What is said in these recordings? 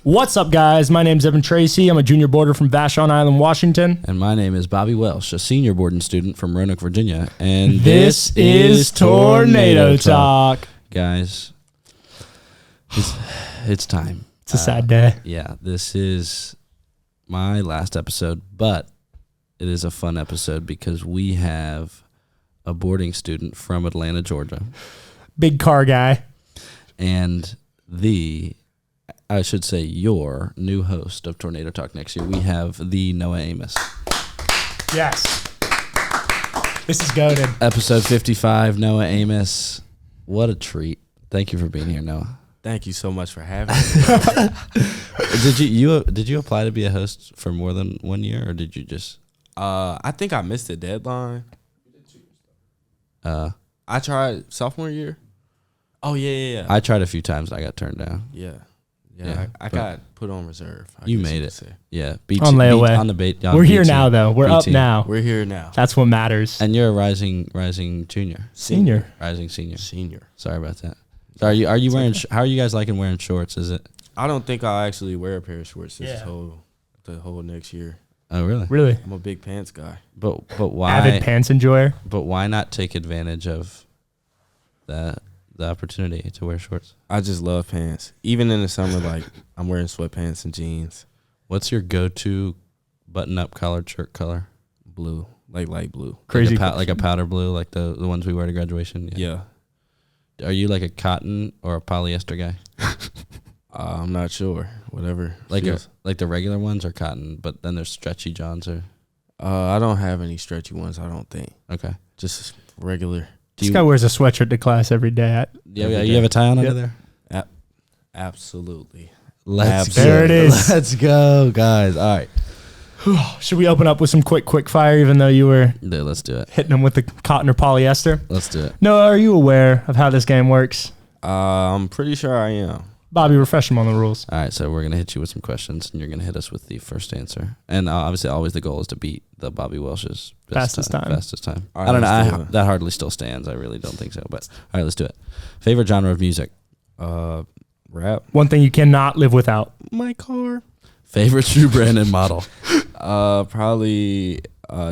What's up, guys? My name's Evan Tracy. I'm a junior boarder from Vashon Island, Washington. And my name is Bobby Welsh, a senior boarding student from Roanoke, Virginia. And this is Tornado Talk. Guys, it's time. It's a sad day. Yeah, this is my last episode, but it is a fun episode because we have a boarding student from Atlanta, Georgia. Big car guy. And your new host of Tornado Talk next year. We have the Noah Amos. Yes. This is goated. Episode 55, Noah Amos. What a treat. Thank you for being here, Noah. Thank you so much for having me. Did you apply to be a host for more than 1 year, or did you just? I think I missed the deadline. I tried sophomore year. Oh yeah. I tried a few times. I got turned down. Yeah. Yeah, I got put on reserve. You made it. Yeah. On layaway. On the bait. We're here now, though. We're up now. We're here now. That's what matters. And you're a rising junior. Senior. Rising senior. Senior. Sorry about that. So are you wearing? Okay. How are you guys liking wearing shorts? Is it? I don't think I'll actually wear a pair of shorts the whole next year. Oh really? Really? I'm a big pants guy. But why? Avid pants enjoyer. But why not take advantage of the opportunity to wear shorts? I just love pants. Even in the summer, like I'm wearing sweatpants and jeans. What's your go-to button-up collared shirt color? Blue, like light blue. Crazy, like a powder blue, like the ones we wear to graduation. Yeah. Are you like a cotton or a polyester guy? I'm not sure. Whatever. Like the regular ones are cotton, but then there's stretchy johns or. I don't have any stretchy ones. I don't think. Okay. Just regular. This guy wears a sweatshirt to class every day. Yeah. You have a tie on under there? Absolutely. There it is. Let's go, guys. All right. Should we open up with some quick fire, even though you were let's do it. Hitting them with the cotton or polyester? Let's do it. No, are you aware of how this game works? I'm pretty sure I am. Bobby, refresh him on the rules. All right, so we're going to hit you with some questions, and you're going to hit us with the first answer. And obviously, always the goal is to beat the Bobby Welsh's fastest time. All right, I don't know. That hardly still stands. I really don't think so. But all right, let's do it. Favorite genre of music? Rap. One thing you cannot live without. My car. Favorite shoe brand and model? Probably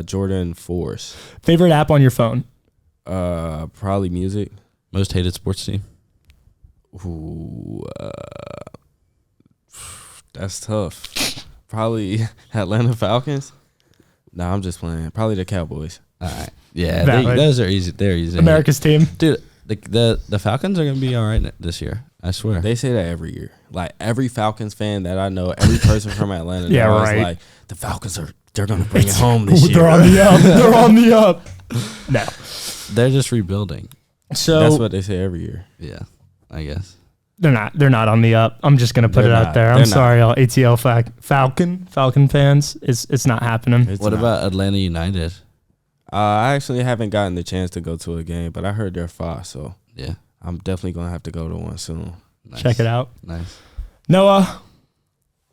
Jordan 4s. Favorite app on your phone? Probably music. Most hated sports team? Ooh, that's tough. Probably Atlanta Falcons. Nah, I'm just playing. Probably the Cowboys. All right. Yeah, those are easy. They're easy. America's team. Dude, the Falcons are going to be all right this year. I swear. They say that every year. Like, every Falcons fan that I know, every person from Atlanta, yeah, right. Like, the Falcons they're going to bring it home this year. They're on the up. They're on the up. No. They're just rebuilding. So that's what they say every year. Yeah, I guess. They're not on the up. I'm just gonna put it out there. I'm sorry, all ATL Falcon fans. It's not happening. What about Atlanta United? I actually haven't gotten the chance to go to a game, but I heard they're far, so yeah, I'm definitely gonna have to go to one soon. Nice. Check it out. Nice. Noah,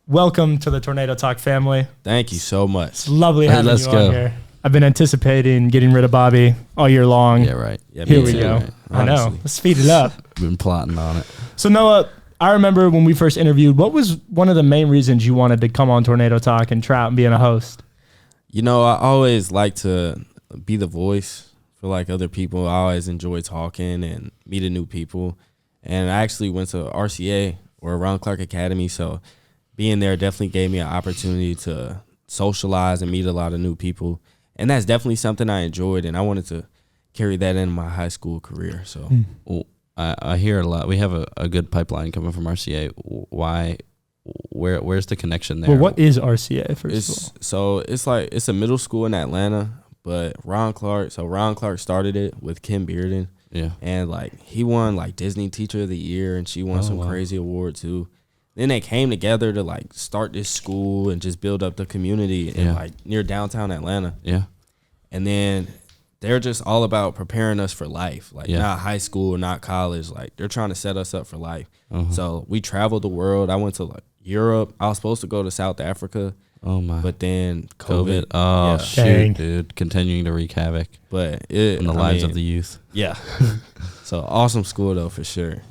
welcome to the Tornado Talk family. Thank you so much. It's lovely having you on here. I've been anticipating getting rid of Bobby all year long. Yeah, right. Yeah, here we go. Right. I know. Let's speed it up. Been plotting on it. So Noah, I remember when we first interviewed, what was one of the main reasons you wanted to come on Tornado Talk and try out and being a host? You know, I always like to be the voice for like other people. I always enjoy talking and meeting new people. And I actually went to RCA or Ron Clark Academy, so being there definitely gave me an opportunity to socialize and meet a lot of new people. And that's definitely something I enjoyed, and I wanted to carry that in my high school career. So, well, I hear a lot. We have a good pipeline coming from RCA. Why? Where's the connection there? Well, what is RCA first of all? So it's a middle school in Atlanta, but Ron Clark started it with Kim Bearden. Yeah, and like he won like Disney Teacher of the Year, and she won some crazy award too. Then they came together to like start this school and just build up the community in like near downtown Atlanta. Yeah. And then they're just all about preparing us for life. Like not high school, not college. Like they're trying to set us up for life. So we traveled the world. I went to like Europe. I was supposed to go to South Africa. Oh my. But then COVID. Oh shoot, Dang. dude. Continuing to wreak havoc. But in the lives of the youth. Yeah. So awesome school though, for sure.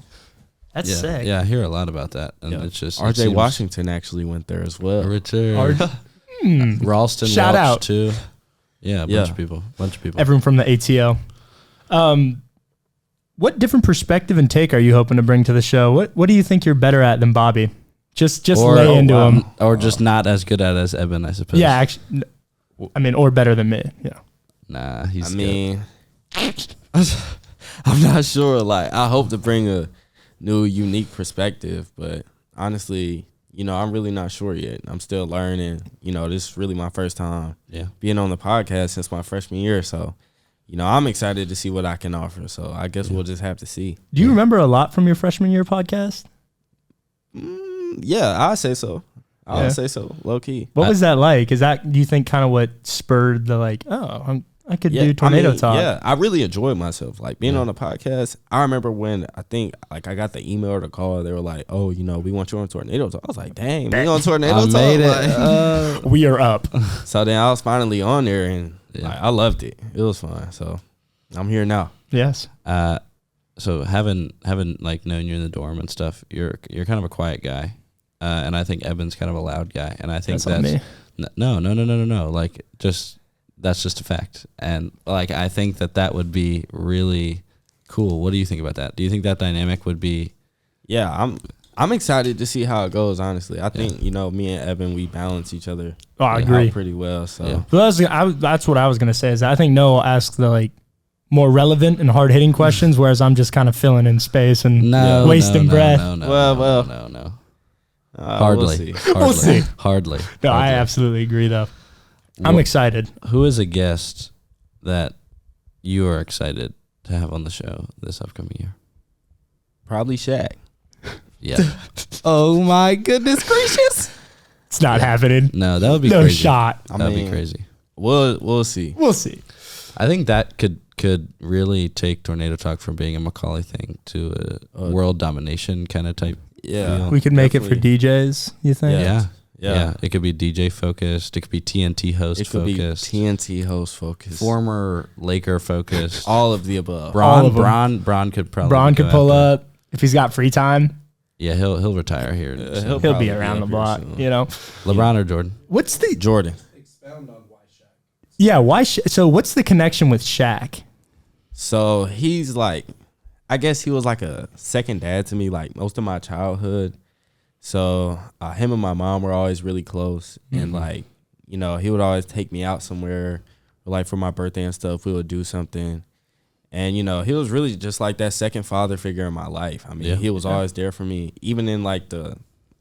That's yeah, sick. Yeah, I hear a lot about that, and it's just R.J. Washington actually went there as well. Richard, Ralston, Shout Welch out too. Yeah, a bunch of people. Everyone from the ATO. What different perspective and take are you hoping to bring to the show? What do you think you're better at than Bobby? Just lay into him, or just not as good at as Eben, I suppose. Yeah, actually, I mean, or better than me. Yeah. Nah, he's. I mean, I'm not sure. Like, I hope to bring a new, unique perspective, but honestly, I'm really not sure yet. I'm still learning. This is really my first time being on the podcast since my freshman year. So, I'm excited to see what I can offer. So I guess we'll just have to see. Do you remember a lot from your freshman year podcast? Yeah, I'd say so. I would say so, low key. What was that like? Is that, do you think, kind of what spurred the I could do tornado talk? Yeah, I really enjoyed myself. Like being on the podcast. I remember when I got the email or the call. They were like, "Oh, we want you on tornado talk." I was like, "Dang, we on tornado talk." Made it. We are up. So then I was finally on there, and I loved it. It was fun. So I'm here now. Yes. So having like known you in the dorm and stuff, you're kind of a quiet guy, and I think Eben's kind of a loud guy, and I think that's me. No. Like that's just a fact, and like I think that would be really cool. What do you think about that? Do you think that dynamic would be? Yeah, I'm excited to see how it goes. Honestly, I think me and Eben, we balance each other. Oh, I agree out pretty well. So that's what I was gonna say. Is that I think Noah asks the more relevant and hard hitting questions, whereas I'm just kind of filling in space and wasting breath. No. Hardly. We'll see. Hardly. No, I absolutely agree though. I'm excited. Who is a guest that you are excited to have on the show this upcoming year? Probably Shaq. Yeah. Oh my goodness gracious! It's not happening. No, that would be no crazy. shot. That'd be crazy. We'll see. We'll see. I think that could really take Tornado Talk from being a Macaulay thing to a world domination kind of type. Yeah, feel. We could make it for DJs. You think? Yeah. It could be DJ focused. It could be TNT host focused. It could be TNT host focused. Former Laker focused. All of the above. Braun could probably. Braun could pull up if he's got free time. Yeah, he'll retire here. He'll be around the block. Soon. LeBron or Jordan? What's the Jordan? Expound on why Shaq. Yeah, why? So what's the connection with Shaq? So he's like, I guess he was like a second dad to me, like most of my childhood. So him and my mom were always really close, and like, he would always take me out somewhere, like for my birthday and stuff. We would do something, and he was really just like that second father figure in my life. I mean, he was always there for me, even in like the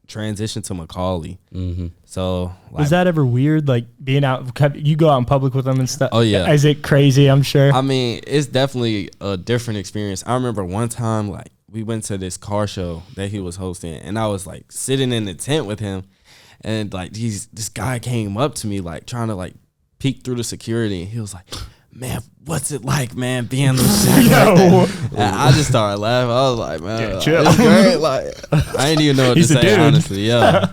transition to Macaulay. Mm-hmm. So was that ever weird? Like being out, you go out in public with them and stuff. Oh yeah, is it crazy? I'm sure. I mean, it's definitely a different experience. I remember one time, like, we went to this car show that he was hosting, and I was like sitting in the tent with him, and like this guy came up to me like trying to like peek through the security, and he was like, "Man, what's it like, man, being the Shaq like that?" And I just started laughing. I was like, "Man, chill." it's great." Like, I didn't even know what to say, honestly. Yeah,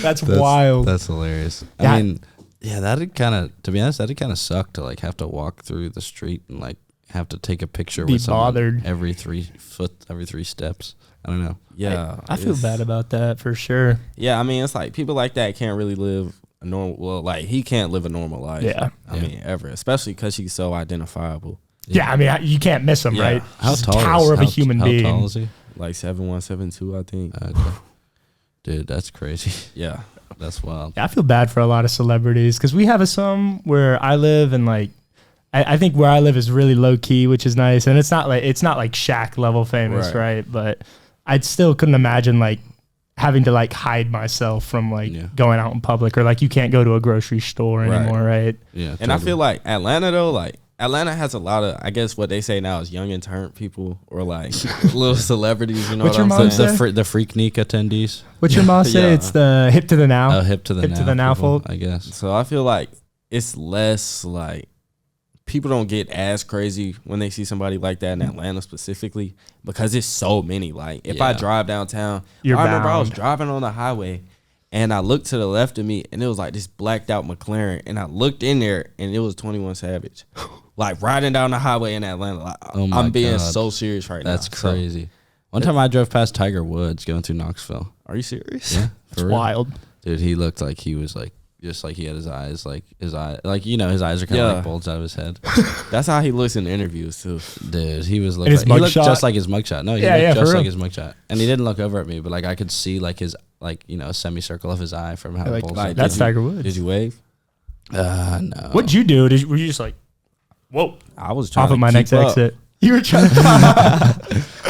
that's wild. That's hilarious. I mean, that'd kind of, to be honest, that'd kind of suck to like have to walk through the street and like have to take a picture with someone every 3 steps. I don't know. Yeah, I feel bad about that for sure. Yeah, I mean, it's like people like that can't really live a normal. Well, like he can't live a normal life. Yeah, I mean, ever, especially because he's so identifiable. Yeah, I mean, you can't miss him, right? How tall? Tower of a human being. How tall is he? Like 7'1", 7'2", I think. Okay. Dude, that's crazy. Yeah, that's wild. Yeah, I feel bad for a lot of celebrities because we have some where I live, and like I think where I live is really low key, which is nice, and it's not like Shaq level famous, right? But I still couldn't imagine like having to like hide myself from like going out in public, or like you can't go to a grocery store anymore, right? Yeah, and I feel like Atlanta though, like Atlanta has a lot of, I guess what they say now is young and turned people, or like little celebrities. You know what I'm saying? The Freaknik attendees. What's your mom say? It's the hip to the now. Oh, hip to the now folk, I guess. So I feel like it's less like, people don't get as crazy when they see somebody like that in Atlanta specifically, because it's so many. Like if I drive downtown, I remember I was driving on the highway and I looked to the left of me and it was like this blacked out McLaren, and I looked in there and it was 21 Savage, like riding down the highway in Atlanta. Like, I'm being so serious right now. That's crazy. One time I drove past Tiger Woods going through Knoxville. Are you serious? Yeah, it's wild, dude. He looked like he was like just like he had his eyes like his eyes are kind of like bulged out of his head. That's how he looks in interviews too. Dude, he was he looked just like his mugshot. No, he looked just like his mugshot, and he didn't look over at me, but like I could see like his a semicircle of his eye from how it bulged. Like, that's Tiger Woods. Did you wave? No. What'd you do? Were you just like, whoa? I was trying off to of my next up. exit. You were trying.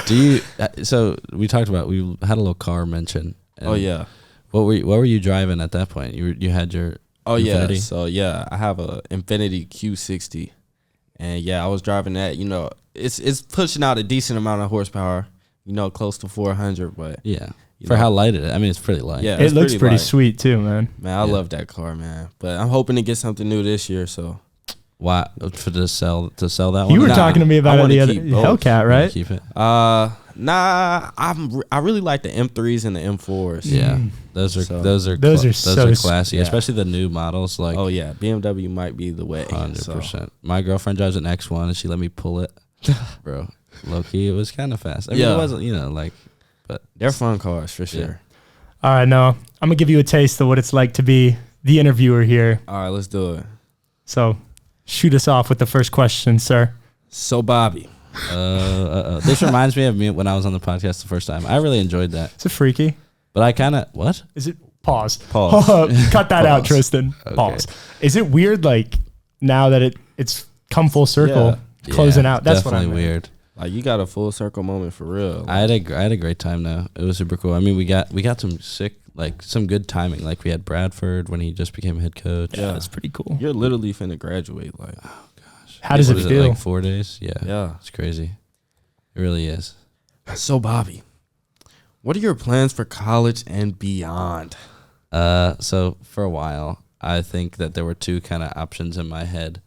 Do you? So we talked about we had a little car mention. Oh yeah. What were you driving at that point? You had your Infiniti? Yeah. So yeah, I have a Infiniti Q60, and yeah, I was driving that. You know, it's pushing out a decent amount of horsepower. You know, close to 400, but yeah. For how light it is. I mean, it's pretty light. Yeah, it looks pretty sweet too, man. Man, I love that car, man. But I'm hoping to get something new this year. So why to sell that one? You were talking to me about it the other Hellcat, right? Keep it. Nah, I really like the M3s and the M4s. Yeah, those are classy, especially the new models. Like, oh yeah, BMW might be the way. 100%. My girlfriend drives an X1, and she let me pull it, bro. Low key, it was kind of fast. I mean, it wasn't, but they're fun cars for sure. Yeah. All right, Noah, I'm gonna give you a taste of what it's like to be the interviewer here. All right, let's do it. So, shoot us off with the first question, sir. So, Bobby. This reminds me of me when I was on the podcast the first time. I really enjoyed that. Is it freaky? But I kind of what? Is it pause? Pause. Cut that out, Tristan. Okay. Pause. Is it weird? Like now that it's come full circle, closing out. That's definitely what I weird. Like you got a full circle moment for real. Like, I had a great time though. It was super cool. I mean, we got some sick, like some good timing. Like we had Bradford when he just became head coach. Yeah, that's pretty cool. You're literally finna graduate. Like, oh gosh, how does it feel? Like 4 days? Yeah, it's crazy. It really is. So Bobby, what are your plans for college and beyond? So for a while, I think that there were two kind of options in my head.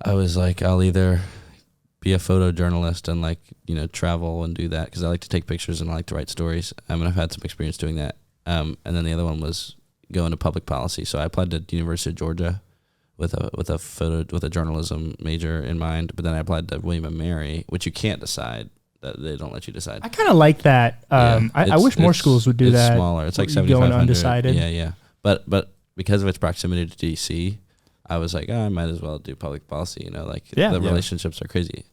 I was like, I'll either be a photojournalist and travel and do that because I like to take pictures and I like to write stories. And I've had some experience doing that. And then the other one was go into public policy. So I applied to the University of Georgia with a journalism major in mind. But then I applied to William & Mary, which you can't decide. That they don't let you decide. I kind of like that. I wish more schools would do that. It's smaller. It's like 7,500. Undecided. Yeah. But because of its proximity to DC, I was like, I might as well do public policy. The relationships are crazy.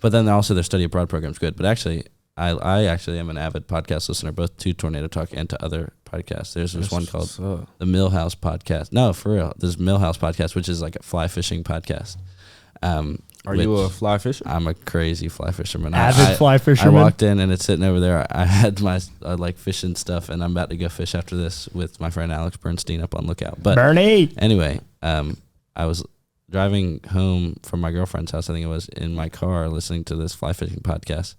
But then also their study abroad program is good. But actually, I actually am an avid podcast listener, both to Tornado Talk and to other podcasts. There's this one called the Millhouse Podcast. No, for real. There's Millhouse Podcast, which is like a fly fishing podcast. Are you a fly fisherman? I'm a crazy fly fisherman. Avid fly fisherman. I walked in and it's sitting over there. I had my fishing stuff, and I'm about to go fish after this with my friend Alex Bernstein up on Lookout. But Bernie. Anyway, I was driving home from my girlfriend's house. I think it was in my car listening to this fly fishing podcast,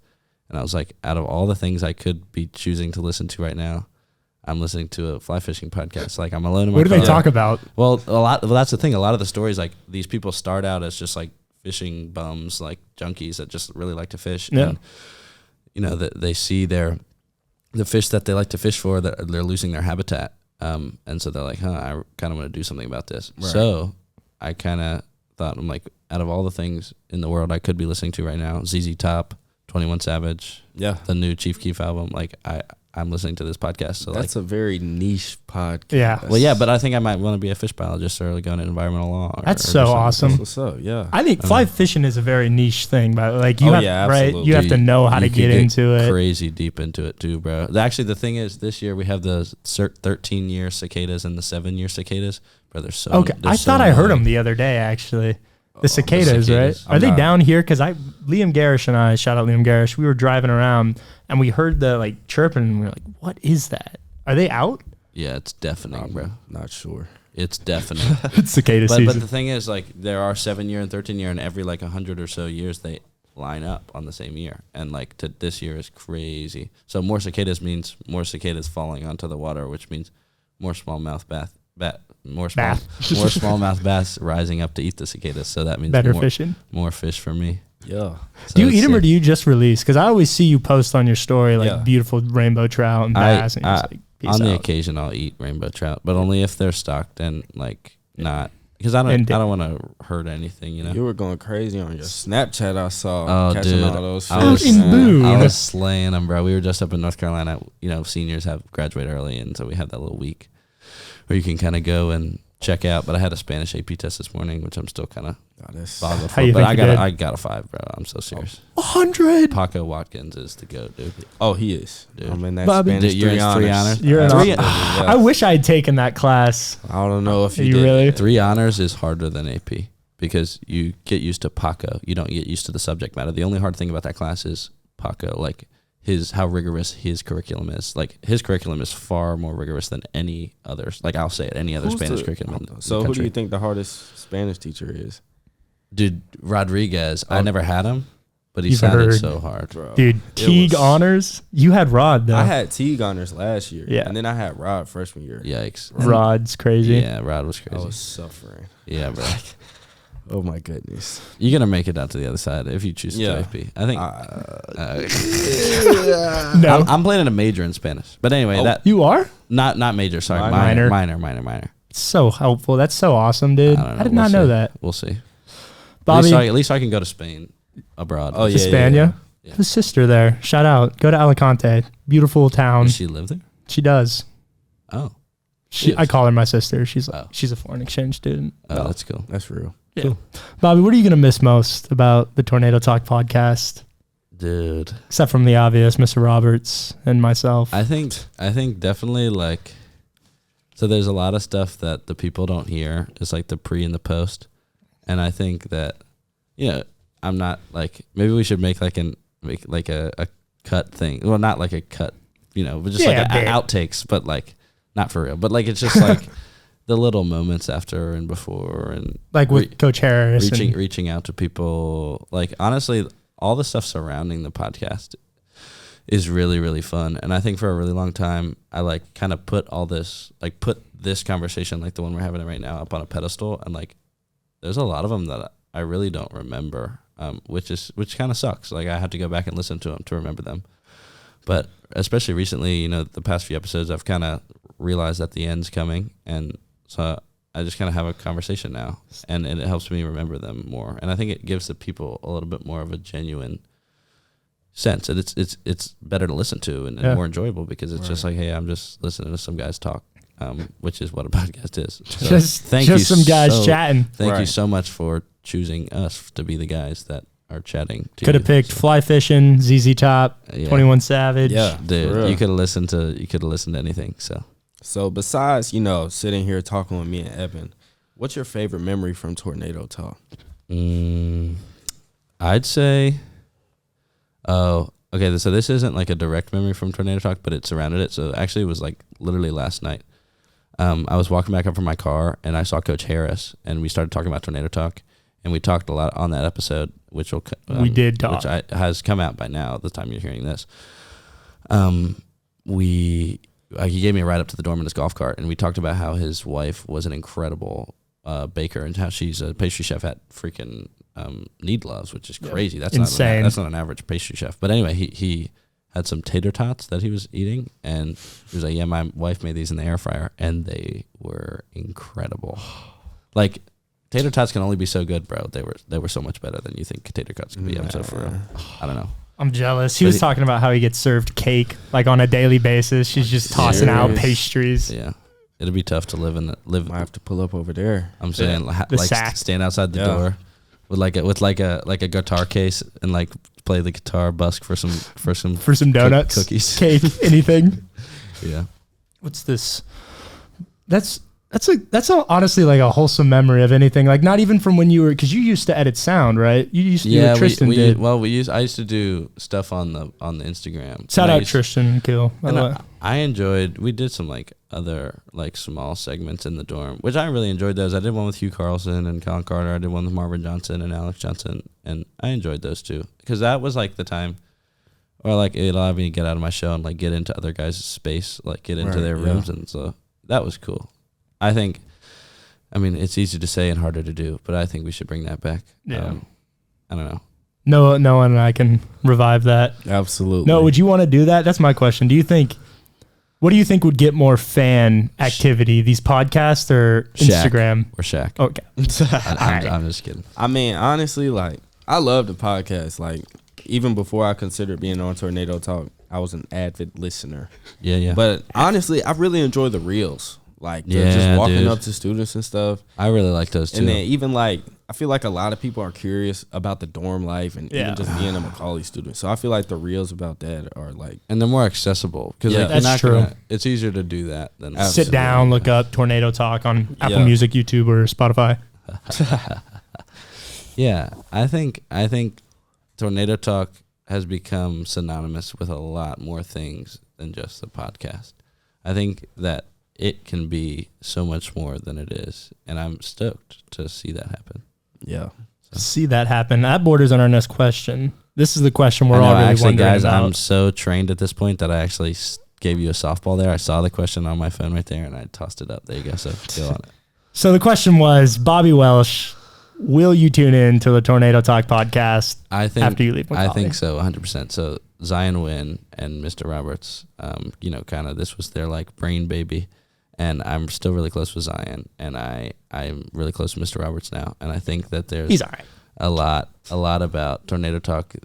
and I was like, out of all the things I could be choosing to listen to right now, I'm listening to a fly fishing podcast. Like I'm alone in my car. What do they talk about? Well, that's the thing. A lot of the stories, like these people start out as just like fishing bums, like junkies that just really like to fish. Yeah. And, they see the fish that they like to fish for, that they're losing their habitat. And so they're like, I kind of want to do something about this. Right. So I kind of thought, I'm like, out of all the things in the world I could be listening to right now, ZZ Top, 21 Savage, the new Chief Keef album, like I'm listening to this podcast. So that's a very niche podcast. Yeah. Well, yeah, but I think I might want to be a fish biologist or go into environmental law. That's so awesome. That's what's up, yeah. I think fly fishing is a very niche thing, but like you have to know how to get into it. Crazy deep into it too, bro. Actually, the thing is, this year we have the 13-year cicadas and the 7-year cicadas. Bro, they're so okay. I thought I heard them the other day. Actually, the cicadas, right? Are they down here? Because Liam Garish and I, shout out Liam Garish, we were driving around and we heard the chirping and we were like, what is that? Are they out? Yeah, it's deafening, bro. Not sure. It's deafening. It's cicada season. But the thing is, there are 7-year and 13-year, and every 100 or so years they line up on the same year. And this year is crazy. So more cicadas means more cicadas falling onto the water, which means more smallmouth smallmouth bass rising up to eat the cicadas. So that means better fishing. More fish for me. Yeah. So do you eat them or do you just release? Because I always see you post on your story beautiful rainbow trout and bass. On the occasion, I'll eat rainbow trout, but only if they're stocked and not because I don't want to hurt anything, you know. You were going crazy on your Snapchat. I saw catching dude, all those I was, fish, man. I was slaying them, bro. We were just up in North Carolina. You know, seniors have graduate early, and so we have that little week where you can kind of go and check out. But I had a Spanish AP test this morning, which I'm still kind of boggled for. But I got a 5, bro. I'm so serious. 100. Paco Watkins is the GOAT, dude. Oh, he is. Dude. I'm in that Bobby, Spanish you're 3 honors. You're in Three- I wish I had taken that class. I don't know if Are you you did. really? 3 honors is harder than AP because you get used to Paco. You don't get used to the subject matter. The only hard thing about that class is Paco, like how rigorous his curriculum is. Like his curriculum is far more rigorous than any others. Like I'll say it, any other Spanish curriculum. So who do you think the hardest Spanish teacher is? Dude, Rodriguez. I never had him, but he You've sounded heard. so hard. Bro. Dude, Teague honors. You had Rod, though. I had Teague honors last year. Yeah. And then I had Rod freshman year. Yikes. Rod's crazy. Yeah, Rod was I crazy. was suffering. Yeah, bro. Oh my goodness. You're going to make it out to the other side if you choose to do AP. I think. No. I'm planning a major in Spanish. But anyway, that You are? not major, sorry. Minor. Minor. So helpful. That's so awesome, dude. I don't know. I did We'll not know see. that. We'll see. Bobby, At least I can go to Spain abroad. Oh, to yeah. Spania. Yeah. I have a sister there. Shout out. Go to Alicante. Beautiful town. Does she live there? She does. Oh. I call her my sister. She's Oh. she's a foreign exchange student. Oh, that's cool. That's real. Yeah. Cool. Bobby, what are you going to miss most about the Tornado Talk podcast? Dude. Except from the obvious, Mr. Roberts and myself. I think definitely like, so there's a lot of stuff that the people don't hear. It's like the pre and the post. And I think that, I'm not like, maybe we should make a cut thing. Well, not like a cut, but just outtakes, but like not for real. But like, it's just like the little moments after and before and like with Coach Harris. reaching out to people. Like honestly, all the stuff surrounding the podcast is really, really fun. And I think for a really long time, I like kind of put this conversation, like the one we're having right now, up on a pedestal. And like, there's a lot of them that I really don't remember, which kind of sucks. Like I have to go back and listen to them to remember them. But especially recently, the past few episodes, I've kind of realized that the end's coming. And so I just kind of have a conversation now, and it helps me remember them more. And I think it gives the people a little bit more of a genuine sense. And it's better to listen to and more enjoyable because it's just like, hey, I'm just listening to some guys talk, which is what a podcast is. So thank you some guys chatting. Thank you so much for choosing us to be the guys that are chatting. Could have picked Fly Fishing, ZZ Top, 21 Savage. Yeah, dude, you could have listened to anything. So besides, sitting here talking with me and Evan, what's your favorite memory from Tornado Talk? I'd say, okay, so this isn't like a direct memory from Tornado Talk, but it surrounded it. So actually it was like literally last night. I was walking back up from my car and I saw Coach Harris and we started talking about Tornado Talk and we talked a lot on that episode, which will, we did talk, which has come out by now at the time you're hearing this. He gave me a ride up to the dorm in his golf cart, and we talked about how his wife was an incredible baker and how she's a pastry chef at freaking Need Gloves, which is crazy. That's insane. That's not an average pastry chef. But anyway, he had some tater tots that he was eating, and he was like, "Yeah, my wife made these in the air fryer, and they were incredible." Like tater tots can only be so good, bro. They were so much better than you think tater tots can be. I'm so for real. I don't know. I'm jealous. He was talking about how he gets served cake like on a daily basis. She's just tossing out pastries. Yeah, it'd be tough to live. I have to pull up over there. I'm saying sack. Stand outside the door with like a guitar case and like play the guitar, busk for some donuts, cookies, cake, anything. Yeah. What's this? That's honestly like a wholesome memory of anything. Like not even from when you were, because you used to edit sound, right? You used to. Tristan did. I used to do stuff on the Instagram. Shout out Tristan Kill. I enjoyed. We did some like other like small segments in the dorm, which I really enjoyed those. I did one with Hugh Carlson and Colin Carter. I did one with Marvin Johnson and Alex Johnson, and I enjoyed those too because that was like the time. Or like it allowed me to get out of my shell and like get into other guys' space, like get into their rooms, and so that was cool. I think, it's easy to say and harder to do, but I think we should bring that back. Yeah. I don't know. No one and I can revive that. Absolutely. No, would you want to do that? That's my question. Do you think What do you think would get more fan activity, these podcasts or Instagram? Or Shaq. Okay. I'm just kidding. I mean, honestly, like, I love the podcast. Like, even before I considered being on Tornado Talk, I was an avid listener. Yeah. But honestly, I really enjoy the reels. Like, just walking up to students and stuff. I really like those too. And then even like, I feel like a lot of people are curious about the dorm life and even just being a Macaulay student. So I feel like the reels about that are like, and they're more accessible because that's true. It's easier to do that than sit down, look up Tornado Talk on Apple Music, YouTube, or Spotify. Yeah, I think Tornado Talk has become synonymous with a lot more things than just the podcast. I think that it can be so much more than it is, and I'm stoked to see that happen. Yeah. See that happen. That borders on our next question. This is the question we're all really wondering guys, about. I'm so trained at this point that I actually gave you a softball there. I saw the question on my phone right there, and I tossed it up. There you go. So go on it. So the question was, Bobby Welsh, will you tune in to the Tornado Talk podcast after you leave Macaulay? I think so, 100%. So Zion Wynn and Mr. Roberts, kind of this was their like brain baby. And I'm still really close with Zion, and I'm really close with Mr. Roberts now. And I think that he's all right. a lot about Tornado Talk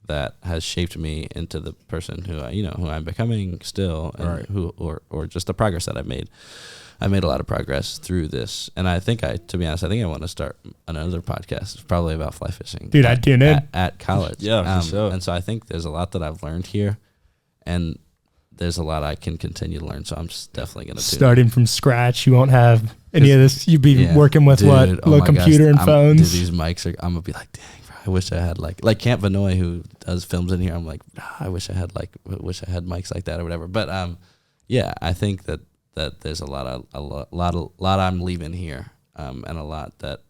that has shaped me into the person who I'm becoming still, and or just the progress that I've made. I made a lot of progress through this, and to be honest, I think I want to start another podcast. It's probably about fly fishing. Dude, I'd tune in at college. Yeah, for sure. And so I think there's a lot that I've learned here, and there's a lot I can continue to learn, so I'm just definitely going to starting from scratch. You won't have any of this. You'd be working with little computer and phones. Dude, these mics I'm gonna be like, dang, bro, I wish I had like Camp Vanoy who does films in here. I'm like, I wish I had mics like that or whatever. But I think that there's a lot I'm leaving here, and a lot that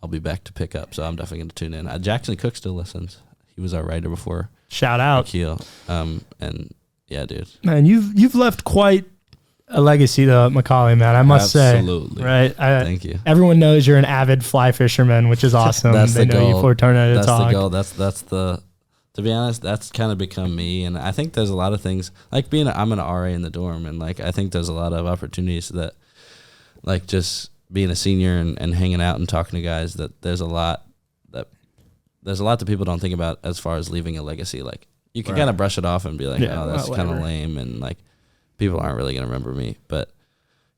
I'll be back to pick up. So I'm definitely going to tune in. Jackson Cook still listens. He was our writer before. Shout out, Akil. And yeah, dude. Man, you've left quite a legacy though at Macaulay, man. I must say. Absolutely. Right? Thank you. Everyone knows you're an avid fly fisherman, which is awesome. They know you for Tornado Talk. That's the goal. That's the. To be honest, that's kind of become me, and I think there's a lot of things like I'm an RA in the dorm, and like I think there's a lot of opportunities that, like just being a senior and hanging out and talking to guys, that there's a lot that people don't think about as far as leaving a legacy. Like you can kind of brush it off and be like, oh, that's kind of lame, and like people aren't really gonna remember me. But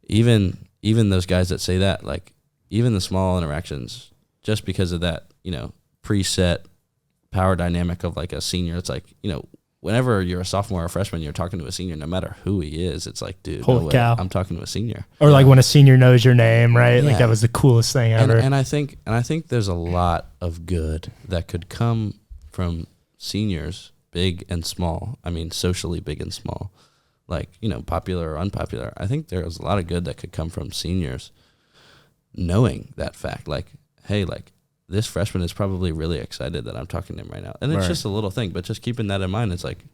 even those guys that say that, like even the small interactions, just because of that, preset power dynamic of like a senior, it's like, whenever you're a sophomore or a freshman, you're talking to a senior, no matter who he is, it's like, dude, holy cow, I'm talking to a senior. Or like when a senior knows your name, right? Yeah. Like that was the coolest thing ever. And I think there's a lot of good that could come from seniors, big and small. I mean, socially big and small, like, popular or unpopular. I think there's a lot of good that could come from seniors knowing that fact. Like, hey, like, this freshman is probably really excited that I'm talking to him right now. And it's just a little thing, but just keeping that in mind, it's like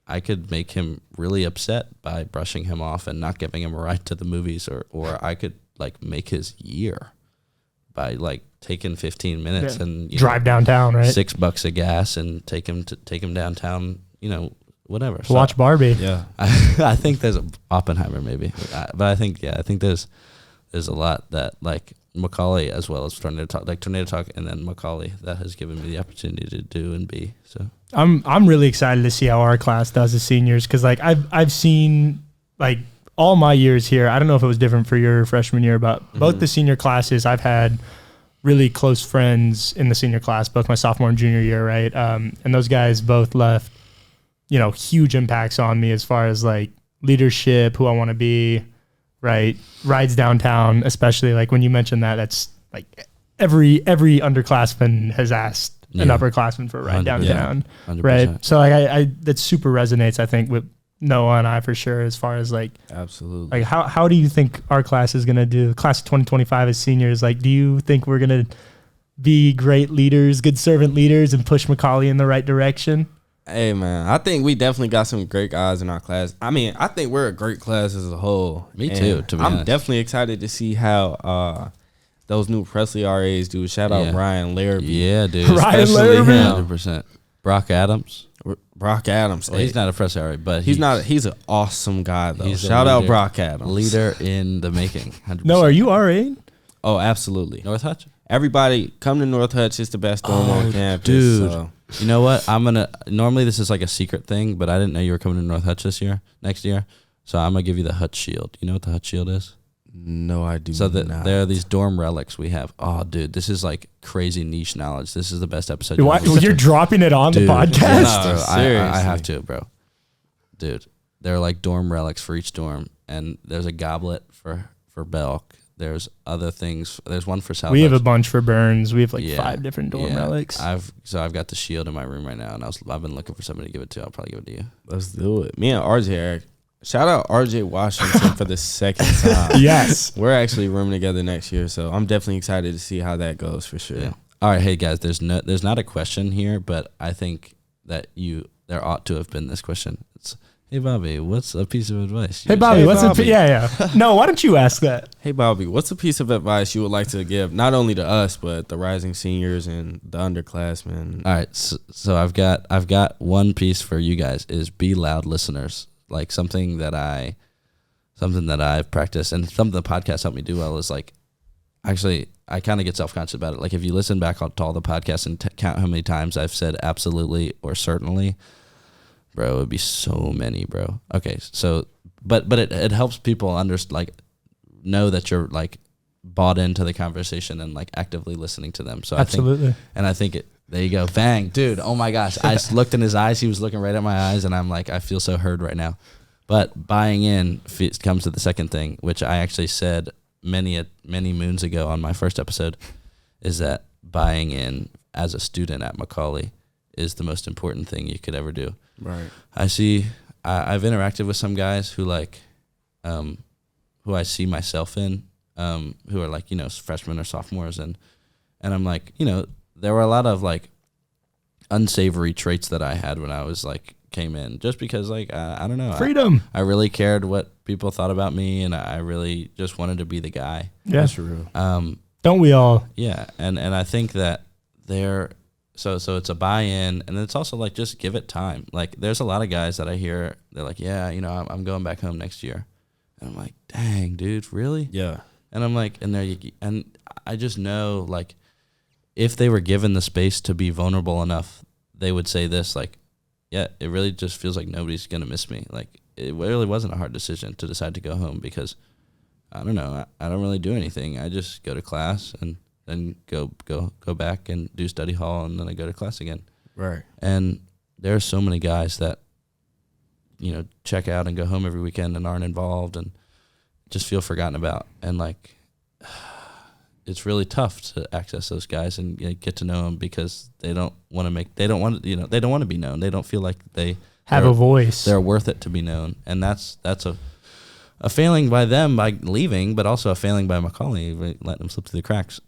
I could make him really upset by brushing him off and not giving him a ride to the movies, or I could like make his year by like taking 15 minutes and drive downtown, right? $6 of gas and take him downtown, whatever. To watch Barbie. Yeah. I think there's Oppenheimer maybe. But I think there's a lot that like Macaulay as well as Tornado Talk and then Macaulay that has given me the opportunity to do and be. So I'm really excited to see how our class does as seniors, because like I've seen like all my years here. I don't know if it was different for your freshman year, but both the senior classes, I've had really close friends in the senior class, both my sophomore and junior year, right? And those guys both left, huge impacts on me as far as like leadership, who I want to be. Right, rides downtown, especially like when you mentioned that. That's like every underclassman has asked an upperclassman for a ride downtown, right? So like I that super resonates, I think, with Noah and I for sure. As far as like, absolutely, like how do you think our class is gonna do? Class of 2025 as seniors, like, do you think we're gonna be great leaders, good servant leaders, and push Macaulay in the right direction? Hey, man, I think we definitely got some great guys in our class. I mean, I think we're a great class as a whole. Me too, to be honest. I'm definitely excited to see how those new Presley RAs do. Shout out Ryan Larrabee. Yeah, dude. Ryan Larrabee. 100%. Brock Adams. Brock Adams. Well, he's not a fresh RA, but he's not. He's an awesome guy though. He's Shout out Brock Adams, leader in the making. 100%. No, are you RA? Oh, absolutely. North Hutch? Everybody come to North Hutch. It's the best dorm on campus. Dude. So. You know what? Normally this is like a secret thing, but I didn't know you were coming to North Hutch next year. So I'm going to give you the Hutch Shield. You know what the Hutch Shield is? No, I do not. So there are these dorm relics we have. Oh, dude, this is like crazy niche knowledge. This is the best episode. You're dropping it on the podcast? No, I have to, bro. Dude, they're like dorm relics for each dorm. And there's a goblet for Belk. There's other things. There's one for South. We have a bunch for Burns. We have like 5 different dorm relics. I've got the shield in my room right now, and I've been looking for somebody to give it to. I'll probably give it to you. Let's do it. Me and RJ. Shout out RJ Washington for the second time. Yes, we're actually rooming together next year, so I'm definitely excited to see how that goes for sure. Yeah. All right, hey guys. There's not a question here, but I think that there ought to have been this question. It's, hey Bobby, what's a piece of advice? Hey Bobby, yeah. No, why don't you ask that? Hey Bobby, what's a piece of advice you would like to give not only to us but the rising seniors and the underclassmen? All right, so I've got one piece for you guys is be loud listeners. Like something that I've practiced and something the podcast helped me do well is like, actually I kind of get self-conscious about it. Like if you listen back to all the podcasts and count how many times I've said absolutely or certainly. Bro, it would be so many, bro. Okay, so, but it helps people know that you're like bought into the conversation and like actively listening to them. So absolutely, I think there you go, bang, dude. Oh my gosh, I looked in his eyes. He was looking right at my eyes, and I'm like, I feel so heard right now. But buying in comes to the second thing, which I actually said many moons ago on my first episode, is that buying in as a student at Macaulay is the most important thing you could ever do. Right. I've interacted with some guys who who I see myself in, who are like, freshmen or sophomores. And I'm like, there were a lot of like unsavory traits that I had when I was like, came in just because like, I don't know. Freedom. I really cared what people thought about me and I really just wanted to be the guy. Yeah. That's true. Don't we all? Yeah. And I think that So it's a buy-in, and it's also like just give it time. Like there's a lot of guys that I hear, they're like, yeah, I'm going back home next year, and I'm like, dang, dude, really? Yeah. And I'm like, and I just know like, if they were given the space to be vulnerable enough, they would say this like, yeah, it really just feels like nobody's gonna miss me. Like it really wasn't a hard decision to decide to go home because I don't know, I don't really do anything. I just go to class and then go back and do study hall, and then I go to class again. Right. And there are so many guys that, check out and go home every weekend and aren't involved and just feel forgotten about. And like, it's really tough to access those guys and get to know them because they don't want to be known. They don't feel like they have a voice. They're worth it to be known. And that's a failing by them by leaving, but also a failing by Macaulay letting them slip through the cracks.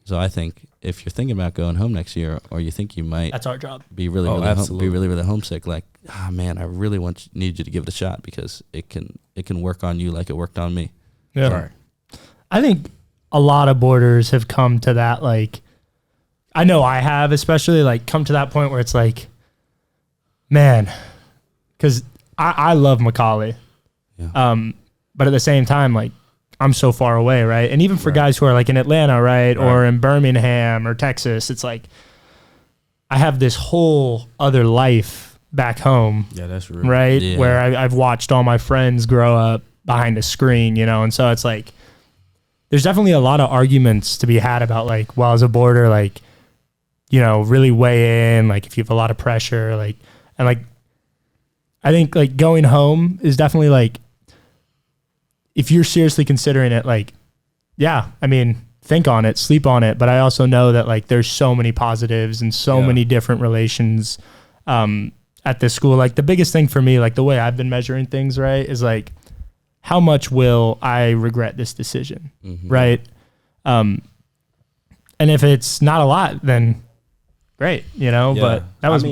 So I think if you're thinking about going home next year, or you think you might, that's our job. Be really homesick. Like, man, I really need you to give it a shot because it can work on you like it worked on me. Yeah, right. I think a lot of boarders have come to that. Like, I know I have, especially like come to that point where it's like, man, because I love Macaulay. Yeah. But at the same time, like, I'm so far away, right? And even for guys who are like in Atlanta, right, or in Birmingham or Texas, it's like I have this whole other life back home. Yeah, that's real. Right? Yeah. Where I've watched all my friends grow up behind a screen, and so it's like there's definitely a lot of arguments to be had about like, well, as a boarder, like, really weigh in, like if you have a lot of pressure, like, and like I think like going home is definitely like, if you're seriously considering it, like, yeah, I mean, think on it, sleep on it. But I also know that like there's so many positives and so many different relations at this school. Like the biggest thing for me, like the way I've been measuring things, right, is like how much will I regret this decision, right? And if it's not a lot, then great, But that was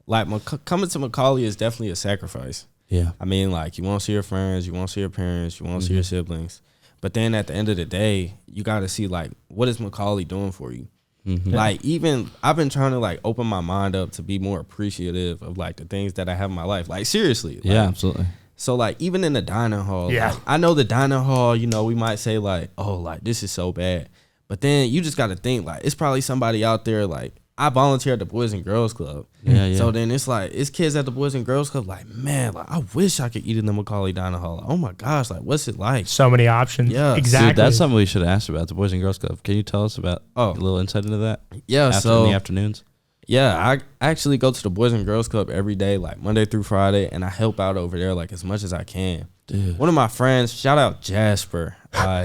like coming to Macaulay is definitely a sacrifice. Yeah. I mean, like, you want to see your friends, you want to see your parents, you want to see your siblings. But then at the end of the day, you got to see, like, what is Macaulay doing for you? Like, even I've been trying to like open my mind up to be more appreciative of like the things that I have in my life. Like, seriously. Like, Yeah, absolutely. So like, even in the dining hall, Yeah. like, I know the dining hall, you know, we might say like, oh, like this is so bad. But then you just got to think like, it's probably somebody out there. Like, I volunteer at the Boys and Girls Club. Yeah. So then it's like, it's kids at the Boys and Girls Club like, man, like I wish I could eat in the Macaulay dining hall. Like, oh my gosh, like what's it like? So many options. Yeah. Exactly. Dude, that's something we should ask about, the Boys and Girls Club. Can you tell us about a little insight into that? Yeah. In the afternoons? Yeah, I actually go to the Boys and Girls Club every day, like Monday through Friday, and I help out over there like as much as I can. Dude. One of my friends, shout out Jasper,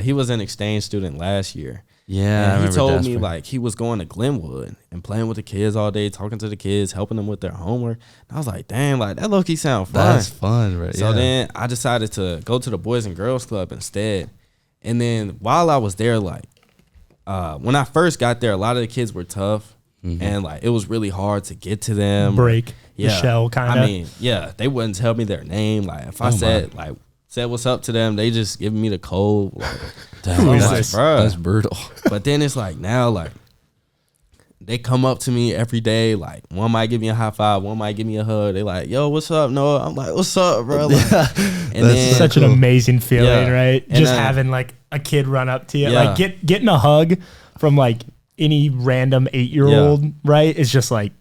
he was an exchange student last year. Yeah, and he told Jasper. me like he was going to Glenwood and playing with the kids all day, talking to the kids, helping them with their homework. And I was like, dang, like that low-key sound fun. That's fun, right? So then I decided to go to the Boys and Girls Club instead. And then while I was there, like when I first got there, a lot of the kids were tough. And like it was really hard to get to them. Break the shell, kind of. I mean, yeah, they wouldn't tell me their name. Like if I said what's up to them, they just giving me the cold. Like, Damn, I'm that's, like, bruh. that's brutal. But then it's like now, like they come up to me every day. Like one might give me a high five, one might give me a hug. They like, yo, what's up, Noah? I'm like, what's up, bro? Like, and then such an amazing feeling, right? And Just having like a kid run up to you, Yeah. like getting a hug from like any random 8-year-old, right? It's just like,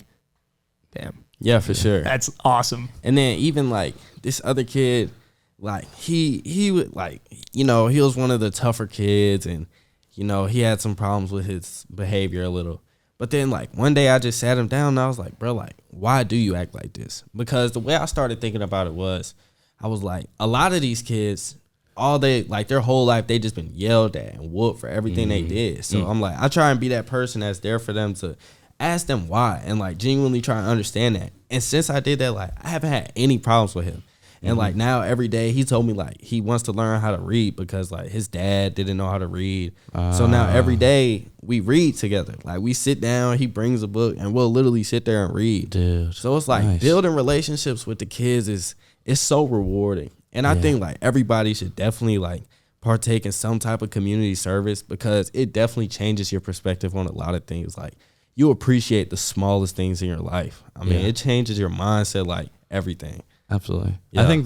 damn, yeah, for sure. that's awesome. And then even like this other kid, like he would like, you know, he was one of the tougher kids, and you know he had some problems with his behavior a little. But then like one day I just sat him down and I was like, bro, like why do you act like this? Because the way I started thinking about it was, I was like, a lot of these kids, all they like their whole life they just been yelled at and whooped for everything they did. So I'm like, I try and be that person that's there for them to ask them why and like genuinely try and understand that. And since I did that, like I haven't had any problems with him. And like now every day he told me like he wants to learn how to read because like his dad didn't know how to read. So now every day we read together. Like we sit down, he brings a book and we'll literally sit there and read. Dude, so it's like nice. Building relationships with the kids is so rewarding. And I think like everybody should definitely like partake in some type of community service because it definitely changes your perspective on a lot of things. Like you appreciate the smallest things in your life. I mean, it changes your mindset, like everything. Absolutely. Yeah. I think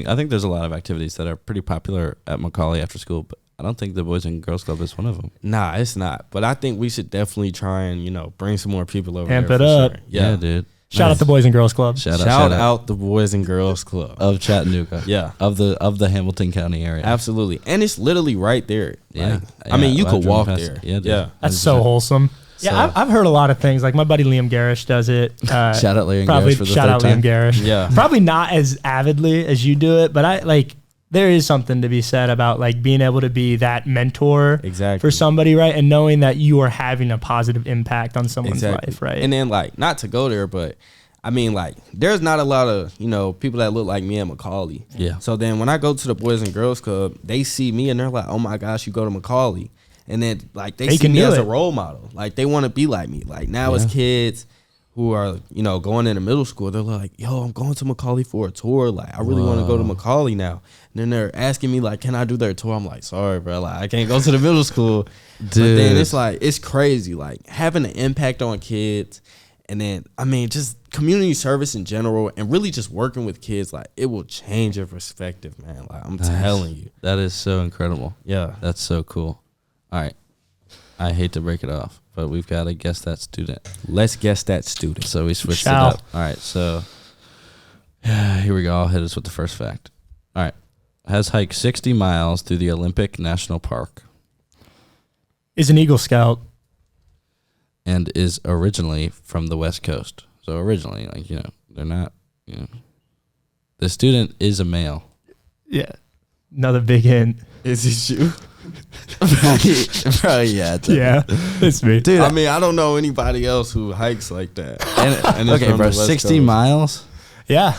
I think there's a lot of activities that are pretty popular at Macaulay after school, but I don't think the Boys and Girls Club is one of them. Nah, it's not. But I think we should definitely try and, you know, bring some more people over Amp there. it for up. Sure. Yeah, dude. Shout out the Boys and Girls Club. Shout out the Boys and Girls Club of Chattanooga. Yeah. Of the Hamilton County area. Absolutely. And it's literally right there. Yeah. Like, I mean, you I've could driven walk past there. it. Yeah, dude. Yeah. That's so wholesome. Yeah, I've heard a lot of things. Like my buddy Liam Garish does it. Shout out Liam probably Garish for the shout third out time. Liam Garish. Yeah. Probably not as avidly as you do it, but I like there is something to be said about like being able to be that mentor Exactly. for somebody, right? And knowing that you are having a positive impact on someone's life, right? And then like not to go there, but I mean like there's not a lot of, you know, people that look like me at Macaulay. Yeah. So then when I go to the Boys and Girls Club, they see me and they're like, oh my gosh, you go to Macaulay. And then like they see me as a role model. Like they want to be like me. Like now as kids who are, you know, going into middle school, they're like, yo, I'm going to Macaulay for a tour. Like I really want to go to Macaulay now. And then they're asking me like, can I do their tour? I'm like, sorry, bro. Like I can't go to the middle school. Dude. But then it's like, it's crazy. Like having an impact on kids. And then, I mean, just community service in general and really just working with kids, like it will change your perspective, man. Like I'm telling you. That is so incredible. Yeah. That's so cool. All right. I hate to break it off, but we've got to guess that student. Let's guess that student. So we switched it up. All right. So here we go. I'll hit us with the first fact. All right. Has hiked 60 miles through the Olympic National Park Is an Eagle Scout. and is originally from the West Coast. So originally, like, you know, they're not, you know. The student is a male. Yeah. Another big hint. Is it you? Bro, yeah. Yeah, it's me. Dude, I mean, I don't know anybody else who hikes like that. and it's okay, from bro, the West 60 Coast. miles? Yeah.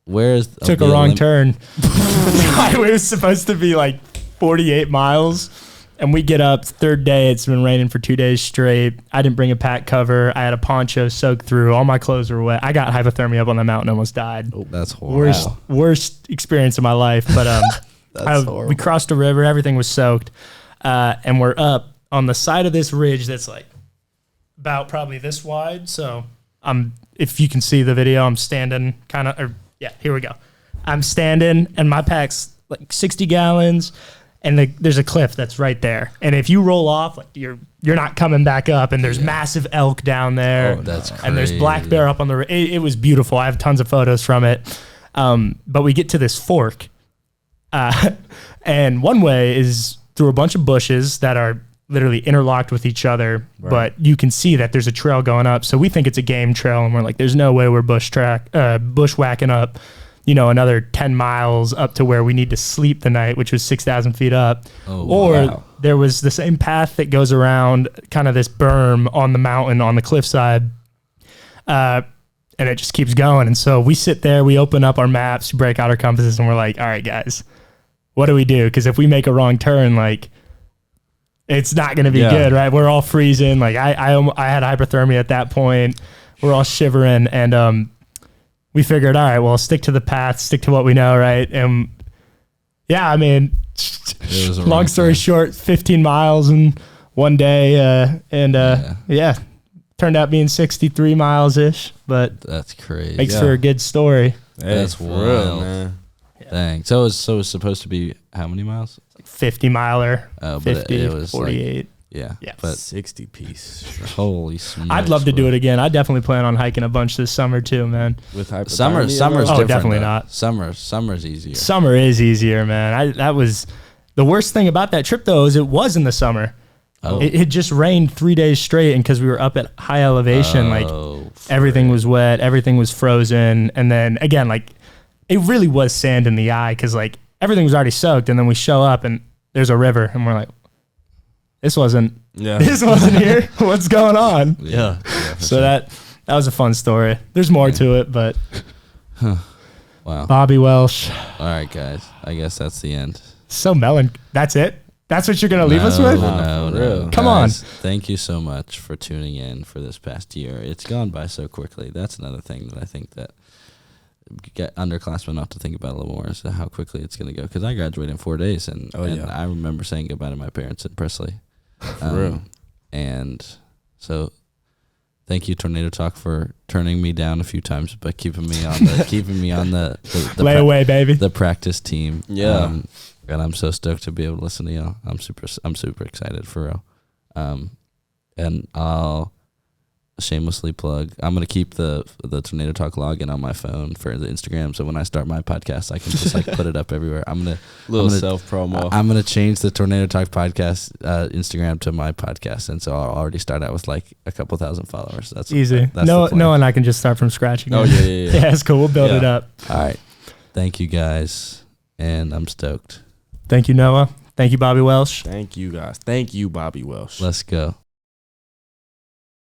Where is Took a wrong turn. It was supposed to be like 48 miles. And we get up, third day, it's been raining for 2 days straight. I didn't bring a pack cover. I had a poncho soaked through. All my clothes were wet. I got hypothermia up on the mountain, almost died. Oh, that's horrible. Worst experience of my life. But we crossed a river. Everything was soaked. And we're up on the side of this ridge that's like about probably this wide. So if you can see the video, I'm standing here we go. I'm standing and my pack's like 60 gallons and there's a cliff that's right there. And if you roll off, like you're not coming back up, and there's massive elk down there. Oh, that's crazy. And there's black bear up on it was beautiful. I have tons of photos from it. But we get to this fork. And one way is through a bunch of bushes that are literally interlocked with each other, but you can see that there's a trail going up. So we think it's a game trail, and we're like, there's no way we're bushwhacking up, another 10 miles up to where we need to sleep the night, which was 6,000 feet up. There was the same path that goes around kind of this berm on the mountain on the cliffside. And it just keeps going. And so we sit there, we open up our maps, break out our compasses, and we're like, all right, guys, what do we do? Because if we make a wrong turn, like, it's not going to be good, right? We're all freezing. Like I had hypothermia at that point. We're all shivering, and we figured, all right, well, stick to the path, stick to what we know, right? And yeah, I mean, long story short, 15 miles in one day, turned out being 63 miles ish, but that's crazy. Makes for a good story. Hey, that's wild, man. Yeah. Dang. So it was supposed to be how many miles? 50 miler. Oh, 50, it was 48. Like, yeah. But 60 piece. Holy smokes. I'd love to do it again. I definitely plan on hiking a bunch this summer too, man. With summer's different. Definitely though. not. Summer's easier. Summer is easier, man. That was the worst thing about that trip though, is it was in the summer. Oh. It just rained 3 days straight, and because we were up at high elevation, everything was wet, everything was frozen, and then again, like, it really was sand in the eye, because like everything was already soaked, and then we show up and there's a river, and we're like, this wasn't here. What's going on? Yeah. So that was a fun story. There's more to it, but wow. Bobby Welsh. All right, guys. I guess that's the end. So that's it. That's what you're going to leave us with? No. Come on. Thank you so much for tuning in for this past year. It's gone by so quickly. That's another thing that I think that get underclassmen ought to think about a little more, is how quickly it's going to go. Because I graduated in 4 days, and I remember saying goodbye to my parents in Presley. For real. And so thank you, Tornado Talk, for turning me down a few times, but keeping me on the layaway, baby, the practice team. Yeah. And I'm so stoked to be able to listen to y'all. I'm super excited for real. And I'll shamelessly plug, I'm gonna keep the Tornado Talk login on my phone for the Instagram, so when I start my podcast, I can just like put it up everywhere. I'm gonna self promo. I'm gonna change the Tornado Talk podcast Instagram to my podcast, and so I'll already start out with like a couple thousand followers. That's easy. No, and I can just start from scratch again. Oh yeah. Yeah, it's cool. We'll build it up. All right. Thank you guys, and I'm stoked. Thank you, Noah. Thank you, Bobby Welsh. Thank you, guys. Thank you, Bobby Welsh. Let's go.